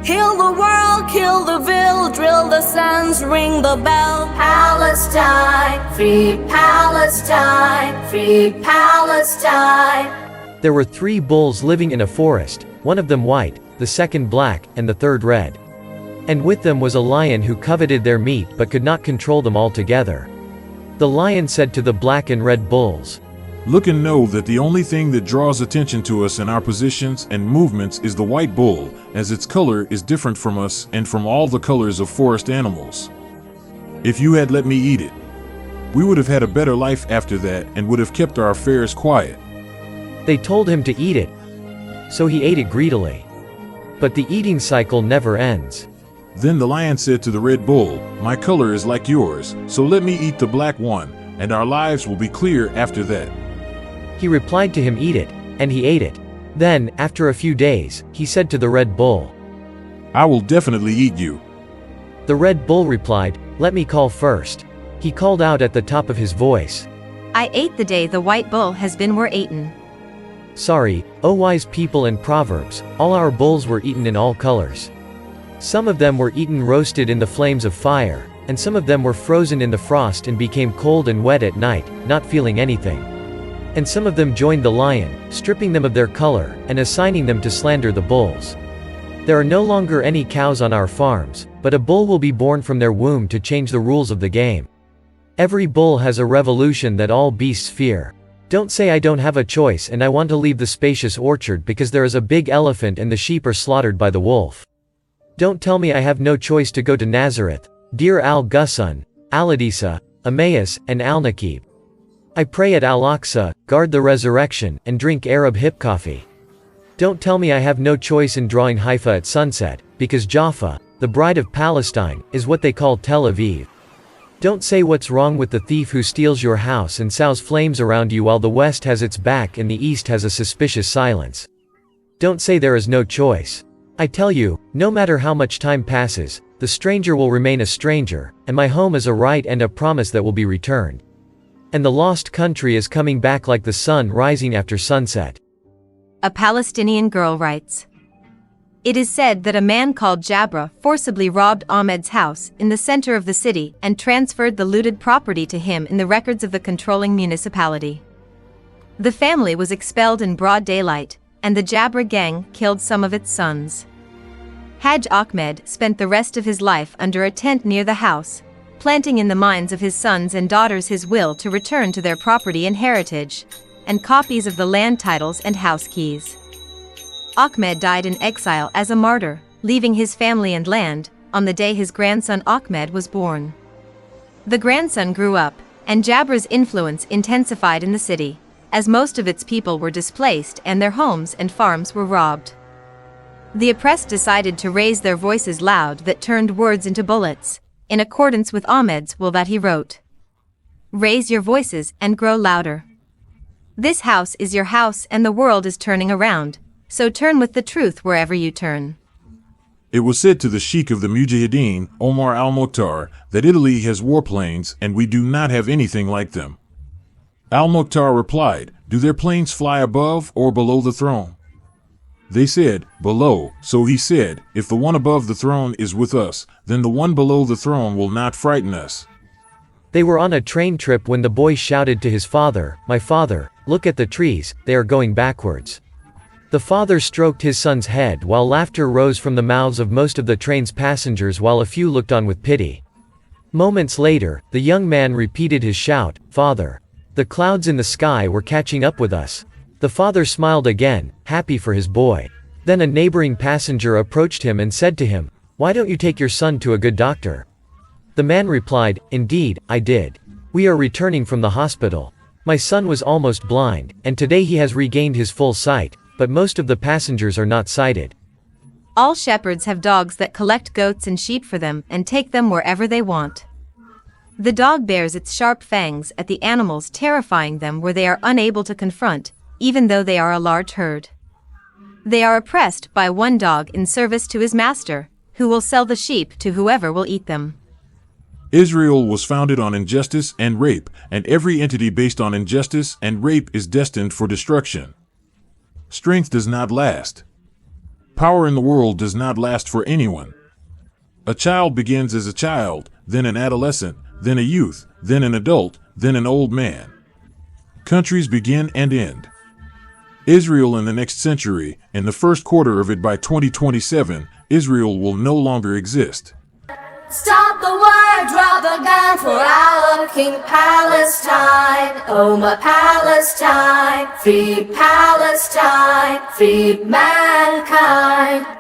Heal the world, kill the veil, drill the suns, ring the bell. Palestine, free Palestine, free Palestine. There were 3 bulls living in a forest, one of them white, the second black, and the third red. And with them was a lion who coveted their meat but could not control them altogether. The lion said to the black and red bulls, "Look and know that the only thing that draws attention to us in our positions and movements is the white bull, as its color is different from us and from all the colors of forest animals. If you had let me eat it, we would have had a better life after that and would have kept our affairs quiet." They told him to eat it. So he ate it greedily. But the eating cycle never ends. Then the lion said to the red bull, "My color is like yours, so let me eat the black one, and our lives will be clear after that." He replied to him, "Eat it," and he ate it. Then, after a few days, he said to the red bull, "I will definitely eat you." The red bull replied, "Let me call first." He called out at the top of his voice, "I ate the day the white bull has been were eaten." Sorry, O wise people and proverbs, all our bulls were eaten in all colors. Some of them were eaten roasted in the flames of fire, and some of them were frozen in the frost and became cold and wet at night, not feeling anything. And some of them joined the lion, stripping them of their color, and assigning them to slander the bulls. There are no longer any cows on our farms, but a bull will be born from their womb to change the rules of the game. Every bull has a revolution that all beasts fear. Don't say I don't have a choice and I want to leave the spacious orchard because there is a big elephant and the sheep are slaughtered by the wolf. Don't tell me I have no choice to go to Nazareth, Deir al-Ghussun, Al-Adisa, Emmaus, and Al-Naqib. I pray at Al-Aqsa, guard the resurrection, and drink Arab hip coffee. Don't tell me I have no choice in drawing Haifa at sunset, because Jaffa, the bride of Palestine, is what they call Tel Aviv. Don't say what's wrong with the thief who steals your house and sows flames around you while the west has its back and the east has a suspicious silence. Don't say there is no choice. I tell you, no matter how much time passes, the stranger will remain a stranger, and my home is a right and a promise that will be returned. And the lost country is coming back like the sun rising after sunset. A Palestinian girl writes, "It is said that a man called Jabra forcibly robbed Ahmed's house in the center of the city and transferred the looted property to him in the records of the controlling municipality. The family was expelled in broad daylight, and the Jabra gang killed some of its sons. Haj Ahmed spent the rest of his life under a tent near the house, planting in the minds of his sons and daughters his will to return to their property and heritage, and copies of the land titles and house keys. Ahmed died in exile as a martyr, leaving his family and land, on the day his grandson Ahmed was born. The grandson grew up, and Jabra's influence intensified in the city, as most of its people were displaced and their homes and farms were robbed. The oppressed decided to raise their voices loud that turned words into bullets, in accordance with Ahmed's will that he wrote. Raise your voices and grow louder. This house is your house and the world is turning around. So turn with the truth wherever you turn." It was said to the Sheikh of the Mujahideen, Omar al-Mukhtar, that Italy has warplanes and we do not have anything like them. Al-Mukhtar replied, "Do their planes fly above or below the throne?" They said, "Below." So he said, "If the one above the throne is with us, then the one below the throne will not frighten us." They were on a train trip when the boy shouted to his father, "My father, look at the trees, they are going backwards." The father stroked his son's head while laughter rose from the mouths of most of the train's passengers while a few looked on with pity. Moments later, the young man repeated his shout, "Father, the clouds in the sky were catching up with us." The father smiled again, happy for his boy. Then a neighboring passenger approached him and said to him, "Why don't you take your son to a good doctor?" The man replied, "Indeed, I did. We are returning from the hospital. My son was almost blind, and today he has regained his full sight. But most of the passengers are not sighted." All shepherds have dogs that collect goats and sheep for them and take them wherever they want. The dog bares its sharp fangs at the animals, terrifying them where they are unable to confront, even though they are a large herd. They are oppressed by one dog in service to his master, who will sell the sheep to whoever will eat them. Israel was founded on injustice and rape, and every entity based on injustice and rape is destined for destruction. Strength does not last. Power in the world does not last for anyone. A child begins as a child, then an adolescent, then a youth, then an adult, then an old man. Countries begin and end. Israel in the next century, in the first quarter of it by 2027, Israel will no longer exist. Stop the war, drop the gun for our King Palestine. Oh my Palestine, free Palestine, free mankind.